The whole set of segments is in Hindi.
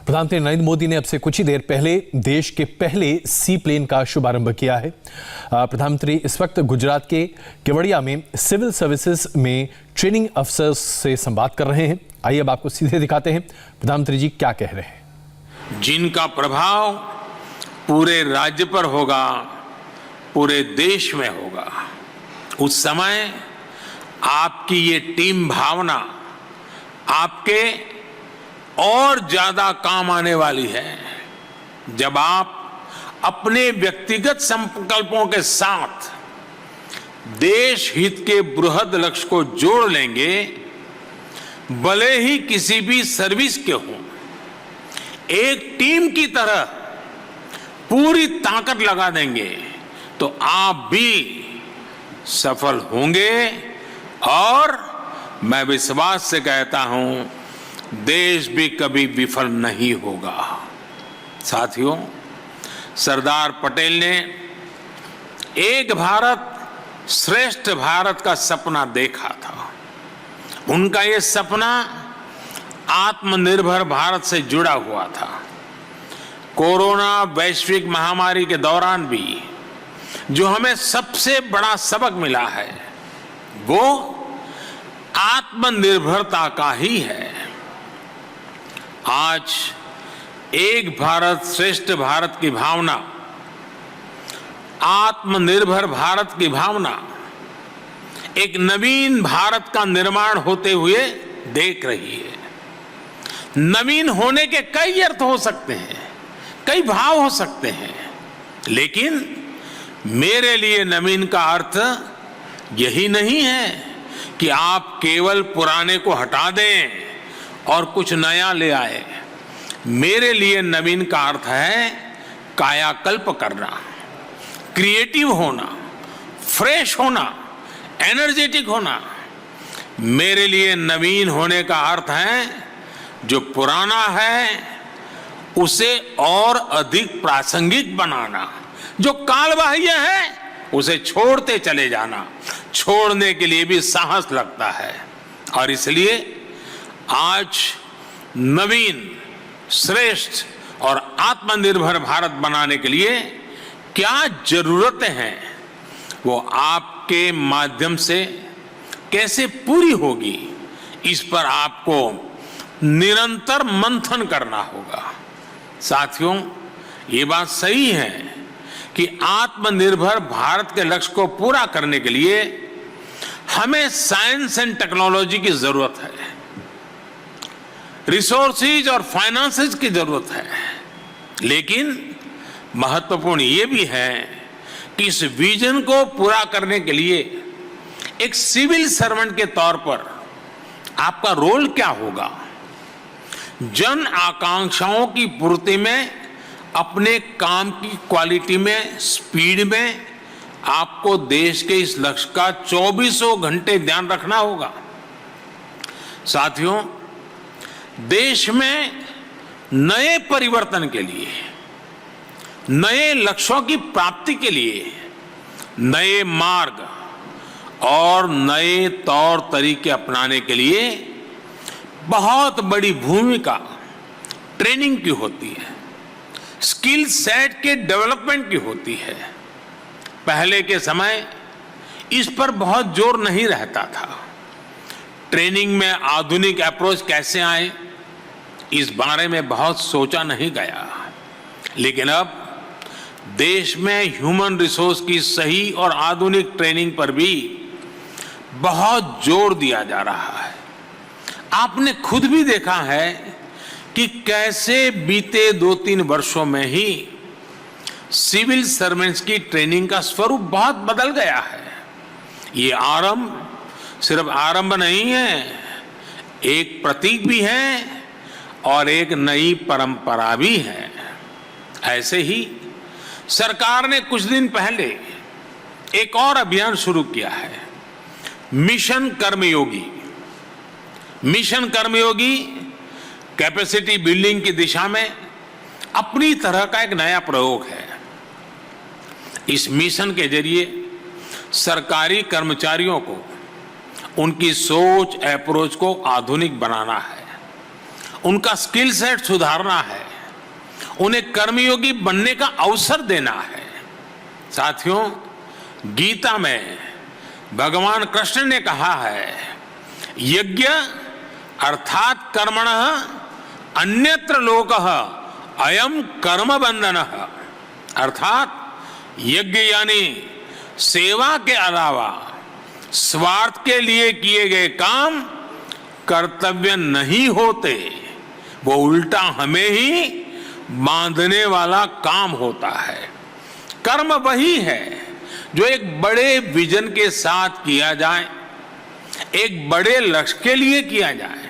प्रधानमंत्री नरेंद्र मोदी ने अब से कुछ ही देर पहले देश के पहले सी प्लेन का शुभारंभ किया है। प्रधानमंत्री इस वक्त गुजरात के केवड़िया में सिविल सर्विसेज में ट्रेनिंग अफसर्स से संवाद कर रहे हैं। आइए अब आपको सीधे दिखाते हैं प्रधानमंत्री जी क्या कह रहे हैं। जिनका प्रभाव पूरे राज्य पर होगा, पूरे देश में होगा, उस समय आपकी ये टीम भावना आपके और ज्यादा काम आने वाली है। जब आप अपने व्यक्तिगत संकल्पों के साथ देश हित के बृहद लक्ष्य को जोड़ लेंगे, भले ही किसी भी सर्विस के हों, एक टीम की तरह पूरी ताकत लगा देंगे तो आप भी सफल होंगे। और मैं विश्वास से कहता हूं, देश भी कभी विफल नहीं होगा। साथियों, सरदार पटेल ने एक भारत श्रेष्ठ भारत का सपना देखा था। उनका ये सपना आत्मनिर्भर भारत से जुड़ा हुआ था। कोरोना वैश्विक महामारी के दौरान भी जो हमें सबसे बड़ा सबक मिला है वो आत्मनिर्भरता का ही है। आज एक भारत श्रेष्ठ भारत की भावना, आत्मनिर्भर भारत की भावना एक नवीन भारत का निर्माण होते हुए देख रही है। नवीन होने के कई अर्थ हो सकते हैं, कई भाव हो सकते हैं, लेकिन मेरे लिए नवीन का अर्थ यही नहीं है कि आप केवल पुराने को हटा दें और कुछ नया ले आए। मेरे लिए नवीन का अर्थ है कायाकल्प करना, क्रिएटिव होना, फ्रेश होना, एनर्जेटिक होना। मेरे लिए नवीन होने का अर्थ है जो पुराना है उसे और अधिक प्रासंगिक बनाना, जो कालबाह्य है उसे छोड़ते चले जाना। छोड़ने के लिए भी साहस लगता है। और इसलिए आज नवीन, श्रेष्ठ और आत्मनिर्भर भारत बनाने के लिए क्या जरूरतें हैं वो आपके माध्यम से कैसे पूरी होगी, इस पर आपको निरंतर मंथन करना होगा। साथियों, ये बात सही है कि आत्मनिर्भर भारत के लक्ष्य को पूरा करने के लिए हमें साइंस एंड टेक्नोलॉजी की जरूरत है, रिसोर्सेज और फाइनेंसेस की जरूरत है। लेकिन महत्वपूर्ण ये भी है कि इस विजन को पूरा करने के लिए एक सिविल सर्वेंट के तौर पर आपका रोल क्या होगा। जन आकांक्षाओं की पूर्ति में, अपने काम की क्वालिटी में, स्पीड में आपको देश के इस लक्ष्य का 24 घंटे ध्यान रखना होगा। साथियों, देश में नए परिवर्तन के लिए, नए लक्ष्यों की प्राप्ति के लिए नए मार्ग और नए तौर तरीके अपनाने के लिए बहुत बड़ी भूमिका ट्रेनिंग की होती है, स्किल सेट के डेवलपमेंट की होती है। पहले के समय इस पर बहुत जोर नहीं रहता था। ट्रेनिंग में आधुनिक अप्रोच कैसे आए, इस बारे में बहुत सोचा नहीं गया। लेकिन अब देश में ह्यूमन रिसोर्स की सही और आधुनिक ट्रेनिंग पर भी बहुत जोर दिया जा रहा है। आपने खुद भी देखा है कि कैसे बीते 2-3 वर्षों में ही सिविल सर्वेंट्स की ट्रेनिंग का स्वरूप बहुत बदल गया है। ये आरंभ सिर्फ आरंभ नहीं है, एक प्रतीक भी है और एक नई परंपरा भी है। ऐसे ही सरकार ने कुछ दिन पहले एक और अभियान शुरू किया है, मिशन कर्मयोगी। मिशन कर्मयोगी कैपेसिटी बिल्डिंग की दिशा में अपनी तरह का एक नया प्रयोग है। इस मिशन के जरिए सरकारी कर्मचारियों को उनकी सोच, अप्रोच को आधुनिक बनाना है उनका स्किल सेट सुधारना है, उन्हें कर्मयोगी बनने का अवसर देना है। साथियों, गीता में भगवान कृष्ण ने कहा है, यज्ञ अर्थात कर्मणः अन्यत्र लोकः अयम कर्म बंधनः। अर्थात यज्ञ यानी सेवा के अलावा स्वार्थ के लिए किए गए काम कर्तव्य नहीं होते, वो उल्टा हमें ही बांधने वाला काम होता है। कर्म वही है जो एक बड़े विजन के साथ किया जाए, एक बड़े लक्ष्य के लिए किया जाए।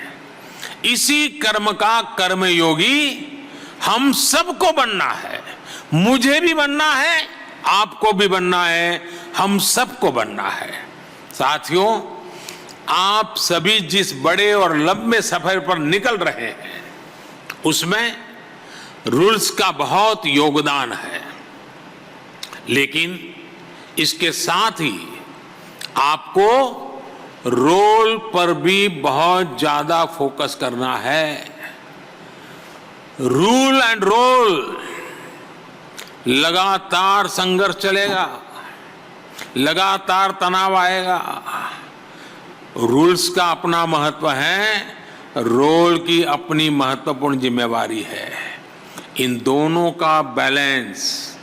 इसी कर्म का कर्मयोगी हम सबको बनना है। मुझे भी बनना है, आपको भी बनना है, हम सबको बनना है। साथियों, आप सभी जिस बड़े और लंबे सफर पर निकल रहे हैं, उसमें रूल्स का बहुत योगदान है, लेकिन इसके साथ ही आपको रोल पर भी बहुत ज्यादा फोकस करना है। रूल एंड रोल, लगातार संघर्ष चलेगा, लगातार तनाव आएगा। रूल्स का अपना महत्व है, रोल की अपनी महत्वपूर्ण जिम्मेवारी है। इन दोनों का बैलेंस,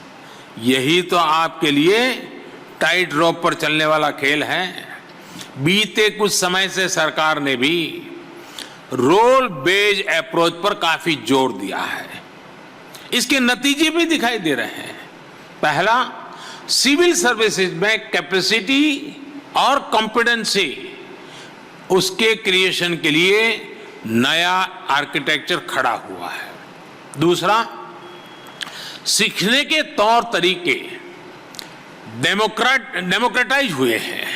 यही तो आपके लिए टाइट रोप पर चलने वाला खेल है। बीते कुछ समय से सरकार ने भी रोल बेस्ड अप्रोच पर काफी जोर दिया है। इसके नतीजे भी दिखाई दे रहे हैं। पहला, सिविल सर्विसेज में कैपेसिटी और कॉम्पिटेंसी, उसके क्रिएशन के लिए नया आर्किटेक्चर खड़ा हुआ है। दूसरा, सीखने के तौर तरीके डेमोक्रेटाइज हुए हैं।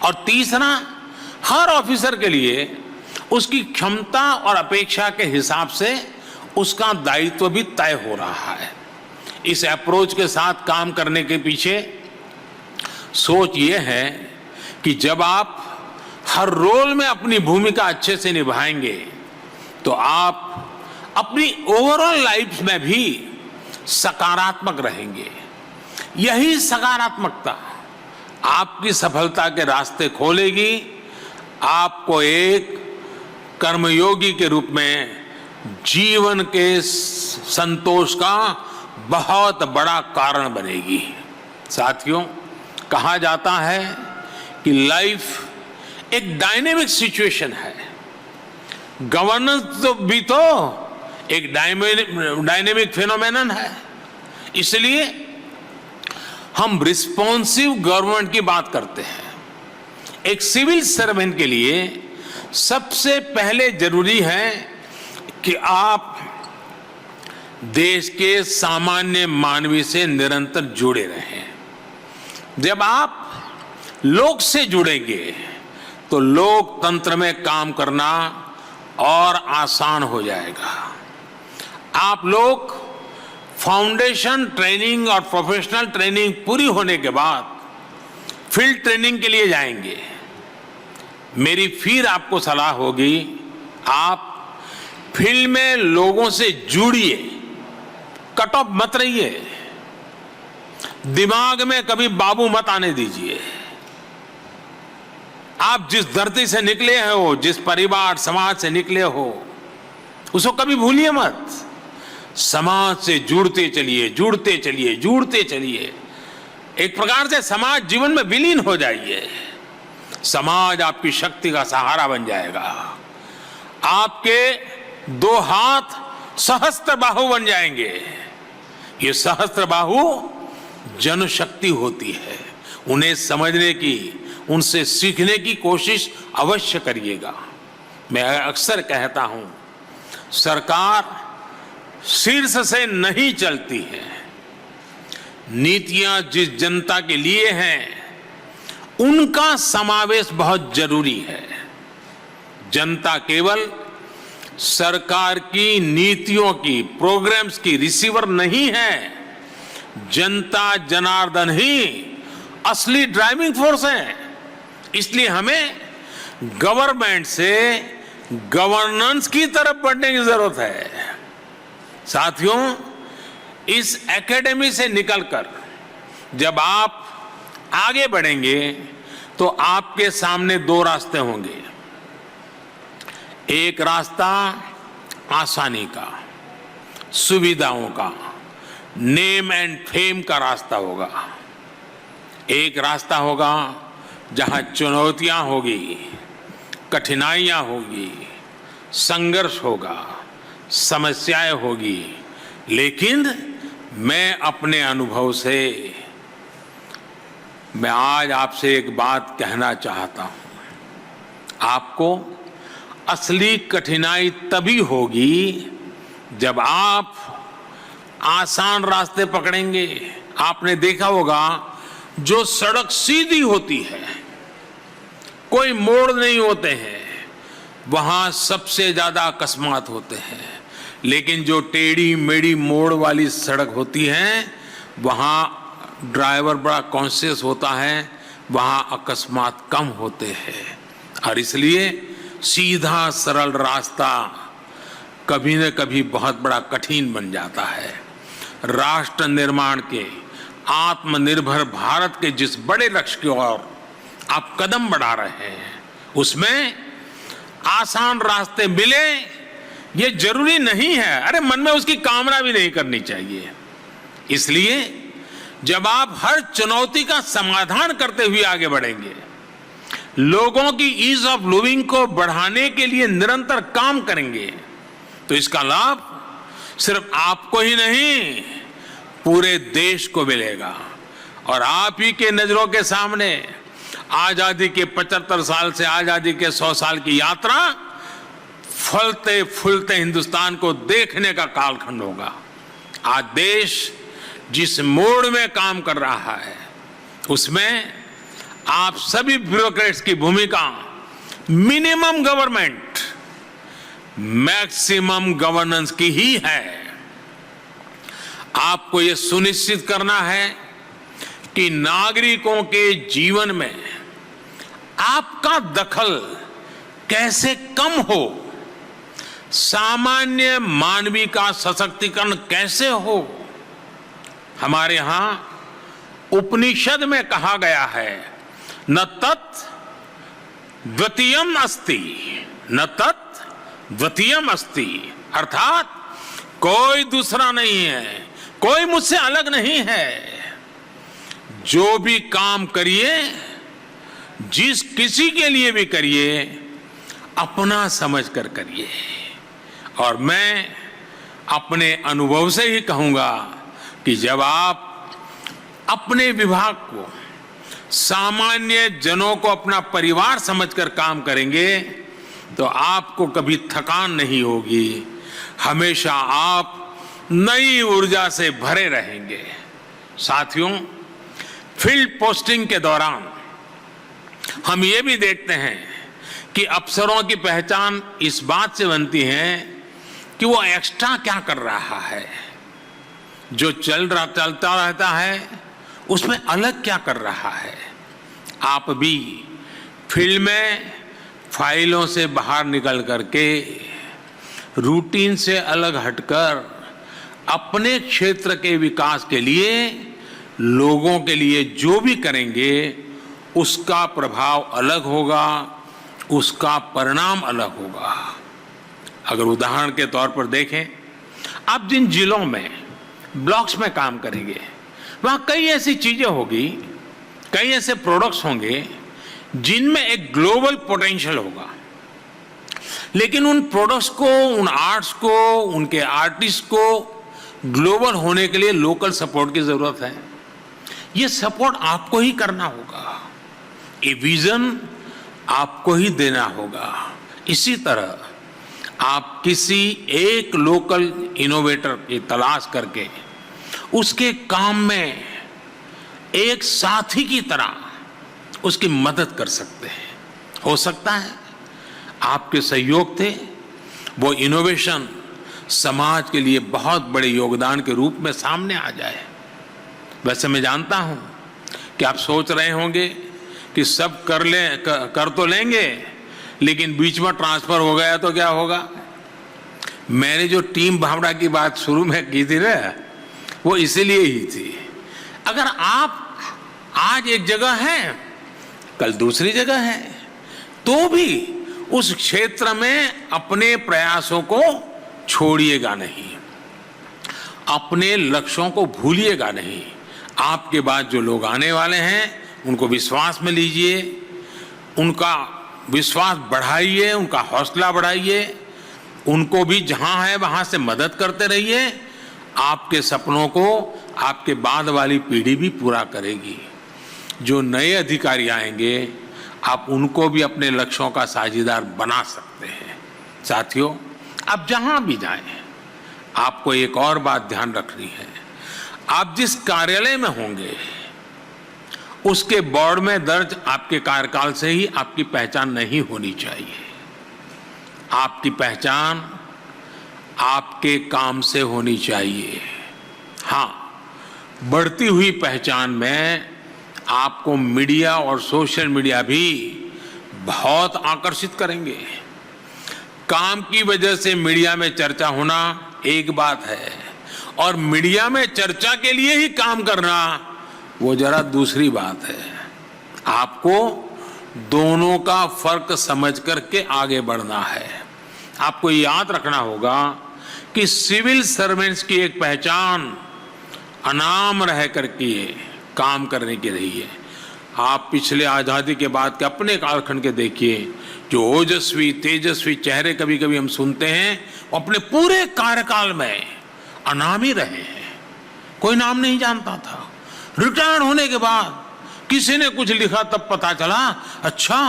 और तीसरा, हर ऑफिसर के लिए उसकी क्षमता और अपेक्षा के हिसाब से उसका दायित्व भी तय हो रहा है। इस अप्रोच के साथ काम करने के पीछे सोच ये है कि जब आप हर रोल में अपनी भूमिका अच्छे से निभाएंगे तो आप अपनी ओवरऑल लाइफ में भी सकारात्मक रहेंगे। यही सकारात्मकता आपकी सफलता के रास्ते खोलेगी, आपको एक कर्मयोगी के रूप में जीवन के संतोष का बहुत बड़ा कारण बनेगी। साथियों, कहा जाता है कि लाइफ एक डायनेमिक सिचुएशन है। गवर्नेंस तो भी तो एक डायनेमिक फिनोमेनन है। इसलिए हम रिस्पॉन्सिव गवर्नमेंट की बात करते हैं। एक सिविल सर्वेंट के लिए सबसे पहले जरूरी है कि आप देश के सामान्य मानवी से निरंतर जुड़े रहें। जब आप लोग से जुड़ेंगे तो लोकतंत्र में काम करना और आसान हो जाएगा। आप लोग फाउंडेशन ट्रेनिंग और प्रोफेशनल ट्रेनिंग पूरी होने के बाद फील्ड ट्रेनिंग के लिए जाएंगे। मेरी फिर आपको सलाह होगी, आप फील्ड में लोगों से जुड़िए, कट ऑफ मत रहिए, दिमाग में कभी बाबू मत आने दीजिए। आप जिस धरती से निकले हो, जिस परिवार समाज से निकले हो, उसको कभी भूलिए मत। समाज से जुड़ते चलिए, जुड़ते चलिए, जुड़ते चलिए। एक प्रकार से समाज जीवन में विलीन हो जाइए। समाज आपकी शक्ति का सहारा बन जाएगा। आपके दो हाथ सहस्त्र बाहु बन जाएंगे। ये सहस्त्र बाहु जनशक्ति होती है। उन्हें समझने की, उनसे सीखने की कोशिश अवश्य करिएगा। मैं अक्सर कहता हूं, सरकार शीर्ष से नहीं चलती है। नीतियां जिस जनता के लिए हैं, उनका समावेश बहुत जरूरी है। जनता केवल सरकार की नीतियों की, प्रोग्राम्स की रिसीवर नहीं है। जनता जनार्दन ही असली ड्राइविंग फोर्स है। इसलिए हमें गवर्नमेंट से गवर्नेंस की तरफ बढ़ने की जरूरत है। साथियों, इस एकेडमी से निकलकर जब आप आगे बढ़ेंगे तो आपके सामने दो रास्ते होंगे। एक रास्ता आसानी का, सुविधाओं का, नेम एंड फेम का रास्ता होगा। एक रास्ता होगा जहां चुनौतियां होगी, कठिनाइयां होगी, संघर्ष होगा, समस्याएं होगी, लेकिन मैं अपने अनुभव से मैं आज आपसे एक बात कहना चाहता हूं। आपको असली कठिनाई तभी होगी जब आप आसान रास्ते पकड़ेंगे। आपने देखा होगा, जो सड़क सीधी होती है, कोई मोड़ नहीं होते हैं, वहां सबसे ज्यादा अकस्मात होते हैं। लेकिन जो टेढ़ी मेढ़ी मोड़ वाली सड़क होती है, वहां ड्राइवर बड़ा कॉन्शियस होता है, वहां अकस्मात कम होते हैं। और इसलिए सीधा सरल रास्ता कभी न कभी बहुत बड़ा कठिन बन जाता है। राष्ट्र निर्माण के, आत्मनिर्भर भारत के जिस बड़े लक्ष्य की ओर आप कदम बढ़ा रहे हैं, उसमें आसान रास्ते मिले ये जरूरी नहीं है। अरे, मन में उसकी कामना भी नहीं करनी चाहिए। इसलिए जब आप हर चुनौती का समाधान करते हुए आगे बढ़ेंगे, लोगों की ईज ऑफ लिविंग को बढ़ाने के लिए निरंतर काम करेंगे, तो इसका लाभ सिर्फ आपको ही नहीं, पूरे देश को मिलेगा। और आप ही के नजरों के सामने आजादी के 75 साल से आजादी के 100 साल की यात्रा फलते फूलते हिंदुस्तान को देखने का कालखंड होगा। आज देश जिस मोड़ में काम कर रहा है, उसमें आप सभी ब्यूरोक्रेट्स की भूमिका मिनिमम गवर्नमेंट, मैक्सिमम गवर्नेंस की ही है। आपको यह सुनिश्चित करना है कि नागरिकों के जीवन में आपका दखल कैसे कम हो, सामान्य मानवी का सशक्तिकरण कैसे हो। हमारे यहां उपनिषद में कहा गया है, न तत् द्वितीयम अस्ति, न तत् द्वितीयम अस्ति, अर्थात कोई दूसरा नहीं है, कोई मुझसे अलग नहीं है। जो भी काम करिए, जिस किसी के लिए भी करिए, अपना समझकर करिए। और मैं अपने अनुभव से ही कहूंगा कि जब आप अपने विभाग को, सामान्य जनों को अपना परिवार समझकर काम करेंगे, तो आपको कभी थकान नहीं होगी। हमेशा आप नई ऊर्जा से भरे रहेंगे। साथियों, फील्ड पोस्टिंग के दौरान हम ये भी देखते हैं कि अफसरों की पहचान इस बात से बनती है कि वो एक्स्ट्रा क्या कर रहा है, जो चलता रहता है उसमें अलग क्या कर रहा है। आप भी फील्ड में फाइलों से बाहर निकल करके, रूटीन से अलग हटकर अपने क्षेत्र के विकास के लिए, लोगों के लिए जो भी करेंगे, उसका प्रभाव अलग होगा, उसका परिणाम अलग होगा। अगर उदाहरण के तौर पर देखें, आप जिन जिलों में ब्लॉक्स में काम करेंगे, वहां कई ऐसी चीजें होगी, कई ऐसे प्रोडक्ट्स होंगे जिनमें एक ग्लोबल पोटेंशियल होगा। लेकिन उन प्रोडक्ट्स को, उन आर्ट्स को, उनके आर्टिस्ट को ग्लोबल होने के लिए लोकल सपोर्ट की जरूरत है। ये सपोर्ट आपको ही करना होगा, ये विजन आपको ही देना होगा। इसी तरह आप किसी एक लोकल इनोवेटर की तलाश करके उसके काम में एक साथी की तरह उसकी मदद कर सकते हैं। हो सकता है आपके सहयोग थे वो इनोवेशन समाज के लिए बहुत बड़े योगदान के रूप में सामने आ जाए। वैसे मैं जानता हूं कि आप सोच रहे होंगे कि सब कर तो लेंगे, लेकिन बीच में ट्रांसफर हो गया तो क्या होगा? मैंने जो टीम भावना की बात शुरू में की थी ना, वो इसीलिए ही थी। अगर आप आज एक जगह हैं, कल दूसरी जगह है, तो भी उस क्षेत्र में अपने प्रयासों को छोड़िएगा नहीं, अपने लक्ष्यों को भूलिएगा नहीं। आपके बाद जो लोग आने वाले हैं उनको विश्वास में लीजिए, उनका विश्वास बढ़ाइए, उनका हौसला बढ़ाइए, उनको भी जहां है वहां से मदद करते रहिए। आपके सपनों को आपके बाद वाली पीढ़ी भी पूरा करेगी। जो नए अधिकारी आएंगे आप उनको भी अपने लक्ष्यों का साझीदार बना सकते हैं। साथियों, आप जहां भी जाएं, आपको एक और बात ध्यान रखनी है। आप जिस कार्यालय में होंगे उसके बोर्ड में दर्ज आपके कार्यकाल से ही आपकी पहचान नहीं होनी चाहिए। आपकी पहचान आपके काम से होनी चाहिए। हाँ, बढ़ती हुई पहचान में आपको मीडिया और सोशल मीडिया भी बहुत आकर्षित करेंगे। काम की वजह से मीडिया में चर्चा होना एक बात है, और मीडिया में चर्चा के लिए ही काम करना वो जरा दूसरी बात है। आपको दोनों का फर्क समझ करके आगे बढ़ना है। आपको याद रखना होगा कि सिविल सर्वेंट्स की एक पहचान अनाम रह करके काम करने की रही है। आप पिछले आज़ादी के बाद के अपने कालखंड के देखिए, जो ओजस्वी तेजस्वी चेहरे कभी कभी हम सुनते हैं, वो अपने पूरे कार्यकाल में अनामी रहे हैं। कोई नाम नहीं जानता था। रिटायर होने के बाद किसी ने कुछ लिखा तब पता चला, अच्छा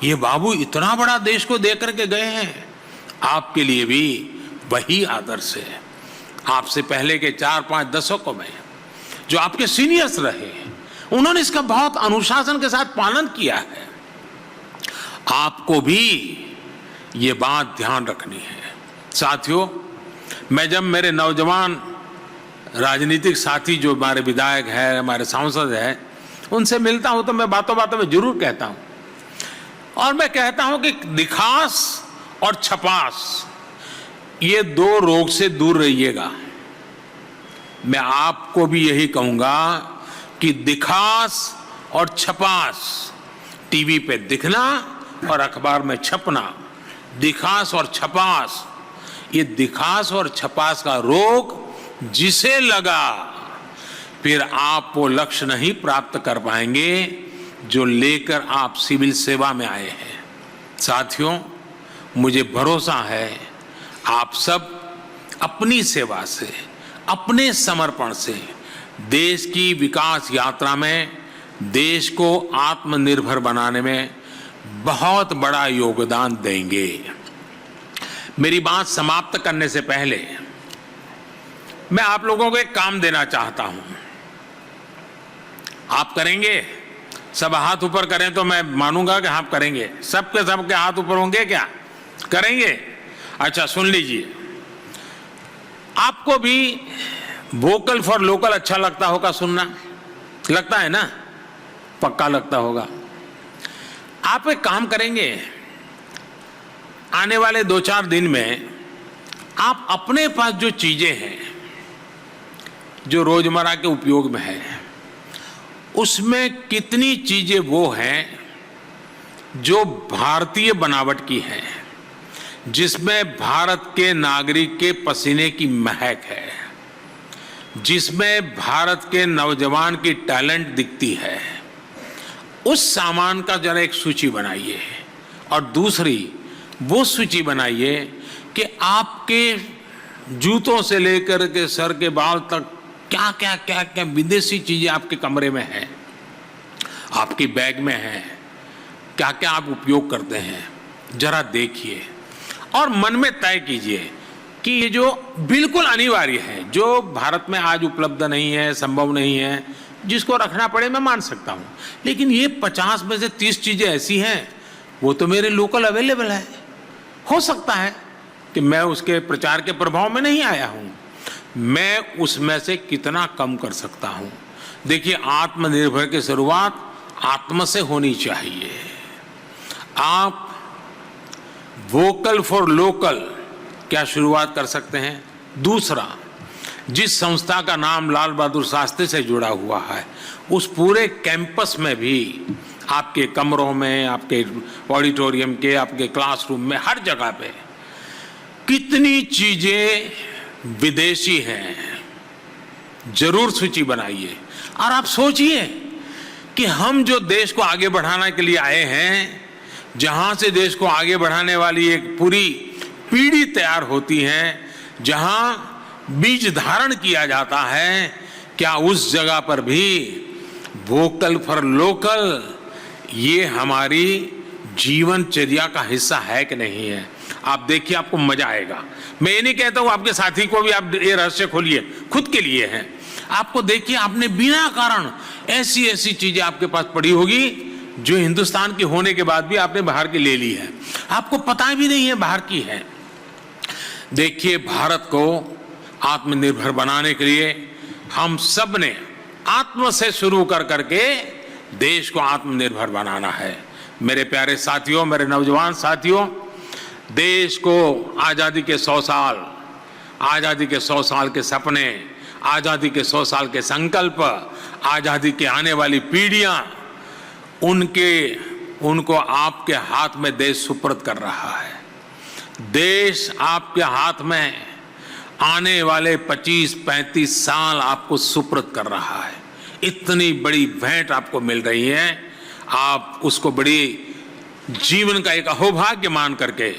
ये बाबू इतना बड़ा देश को दे करके गए हैं। आपके लिए भी वही आदर्श है। आपसे पहले के 4-5 दशकों में जो आपके सीनियर्स रहे, उन्होंने इसका बहुत अनुशासन के साथ पालन किया है। आपको भी ये बात ध्यान रखनी है। साथियों, मैं जब मेरे नौजवान राजनीतिक साथी जो हमारे विधायक हैं, हमारे सांसद हैं, उनसे मिलता हूं तो मैं बातों बातों में जरूर कहता हूं, और मैं कहता हूं कि दिखास और छपास, ये 2 रोग से दूर रहिएगा। मैं आपको भी यही कहूंगा कि दिखास और छपास, टीवी पे दिखना और अखबार में छपना, दिखास और छपास, ये दिखास और छपास का रोग जिसे लगा, फिर आप वो लक्ष्य नहीं प्राप्त कर पाएंगे जो लेकर आप सिविल सेवा में आए हैं। साथियों, मुझे भरोसा है आप सब अपनी सेवा से, अपने समर्पण से देश की विकास यात्रा में देश को आत्मनिर्भर बनाने में बहुत बड़ा योगदान देंगे। मेरी बात समाप्त करने से पहले मैं आप लोगों को एक काम देना चाहता हूं। आप करेंगे? सब हाथ ऊपर करें तो मैं मानूंगा कि आप करेंगे। सबके सबके हाथ ऊपर होंगे क्या? करेंगे? अच्छा, सुन लीजिए। आपको भी वोकल फॉर लोकल अच्छा लगता होगा सुनना, लगता है ना? पक्का लगता होगा। आप एक काम करेंगे, आने वाले 2-4 दिन में आप अपने पास जो चीजें हैं जो रोजमर्रा के उपयोग में है, उसमें कितनी चीजें वो हैं जो भारतीय बनावट की हैं, जिसमें भारत के नागरिक के पसीने की महक है, जिसमें भारत के नौजवान की टैलेंट दिखती है। उस सामान का जरा एक सूची बनाइए, और दूसरी वो सूची बनाइए कि आपके जूतों से लेकर के सर के बाल तक क्या क्या क्या क्या विदेशी चीजें आपके कमरे में हैं, आपकी बैग में हैं, क्या क्या आप उपयोग करते हैं, जरा देखिए और मन में तय कीजिए कि ये जो बिल्कुल अनिवार्य है, जो भारत में आज उपलब्ध नहीं है, संभव नहीं है, जिसको रखना पड़े मैं मान सकता हूँ, लेकिन ये 50 में से 30 चीजें ऐसी हैं वो तो मेरे लोकल अवेलेबल है। हो सकता है कि मैं उसके प्रचार के प्रभाव में नहीं आया हूँ, मैं उसमें से कितना कम कर सकता हूँ। देखिए, आत्मनिर्भर की शुरुआत आत्म से होनी चाहिए। आप वोकल फॉर लोकल क्या शुरुआत कर सकते हैं। दूसरा, जिस संस्था का नाम लाल बहादुर शास्त्री से जुड़ा हुआ है, उस पूरे कैंपस में भी, आपके कमरों में, आपके ऑडिटोरियम के, आपके क्लासरूम में, हर जगह पे कितनी चीजें विदेशी हैं, जरूर सूची बनाइए। और आप सोचिए कि हम जो देश को आगे बढ़ाने के लिए आए हैं, जहां से देश को आगे बढ़ाने वाली एक पूरी पीढ़ी तैयार होती है, जहां बीज धारण किया जाता है, क्या उस जगह पर भी वोकल फॉर लोकल ये हमारी जीवनचर्या का हिस्सा है कि नहीं है। आप देखिए, आपको मजा आएगा। मैं ये नहीं कहता हूं आपके साथी को भी आप ये रहस्य खोलिए, खुद के लिए है। आपको देखिए, आपने बिना कारण ऐसी ऐसी चीजें आपके पास पड़ी होगी जो हिंदुस्तान के होने के बाद भी आपने बाहर की ले ली है, आपको पता भी नहीं है बाहर की है। देखिए, भारत को आत्मनिर्भर बनाने के लिए हम सब ने आत्म से शुरू कर करके देश को आत्मनिर्भर बनाना है। मेरे प्यारे साथियों, मेरे नौजवान साथियों, देश को आजादी के 100 साल, आजादी के 100 साल के सपने, आजादी के 100 साल के संकल्प, आजादी के आने वाली पीढ़ियां, उनको आपके हाथ में देश सुपुर्द कर रहा है। देश आपके हाथ में आने वाले 25-35 साल आपको सुपुर्द कर रहा है। इतनी बड़ी भेंट आपको मिल रही है, आप उसको बड़ी जीवन का एक अहोभाग्य मान करके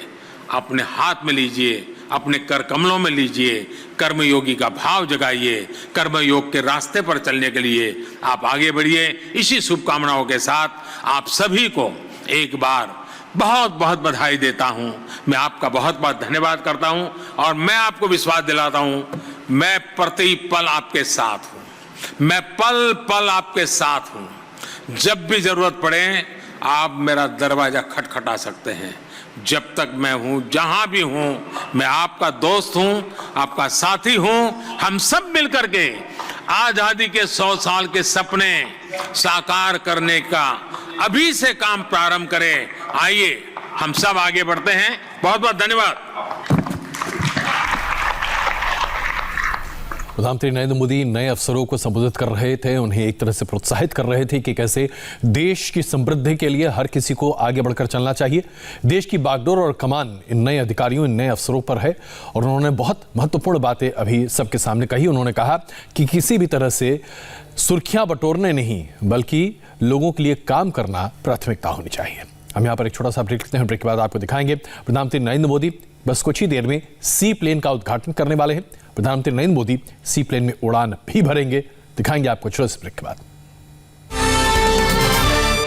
अपने हाथ में लीजिए, अपने कर कमलों में लीजिए, कर्मयोगी का भाव जगाइए, कर्मयोग के रास्ते पर चलने के लिए आप आगे बढ़िए। इसी शुभकामनाओं के साथ आप सभी को एक बार बहुत बहुत बधाई देता हूं। मैं आपका बहुत बहुत धन्यवाद करता हूं और मैं आपको विश्वास दिलाता हूं, मैं प्रति पल आपके साथ हूं, मैं पल पल आपके साथ हूं। जब भी जरूरत पड़े आप मेरा दरवाजा खटखटा सकते हैं। जब तक मैं हूं, जहां भी हूं, मैं आपका दोस्त हूं, आपका साथी हूं। हम सब मिलकर के आजादी के 100 साल के सपने साकार करने का अभी से काम प्रारंभ करें। आइए हम सब आगे बढ़ते हैं। बहुत बहुत धन्यवाद। प्रधानमंत्री नरेंद्र मोदी नए अफसरों को संबोधित कर रहे थे, उन्हें एक तरह से प्रोत्साहित कर रहे थे कि कैसे देश की समृद्धि के लिए हर किसी को आगे बढ़कर चलना चाहिए। देश की बागडोर और कमान इन नए अधिकारियों, इन नए अफसरों पर है और उन्होंने बहुत महत्वपूर्ण बातें अभी सबके सामने कही। उन्होंने कहा कि किसी भी तरह से सुर्खियां बटोरने नहीं, बल्कि लोगों के लिए काम करना प्राथमिकता होनी चाहिए। हम यहाँ पर एक छोटा सा ब्रेक लेते हैं। ब्रेक के बाद आपको दिखाएंगे प्रधानमंत्री नरेंद्र मोदी बस कुछ ही देर में सी प्लेन का उद्घाटन करने वाले हैं। प्रधानमंत्री नरेंद्र मोदी सी प्लेन में उड़ान भी भरेंगे, दिखाएंगे आपको छोटे से ब्रेक के बाद।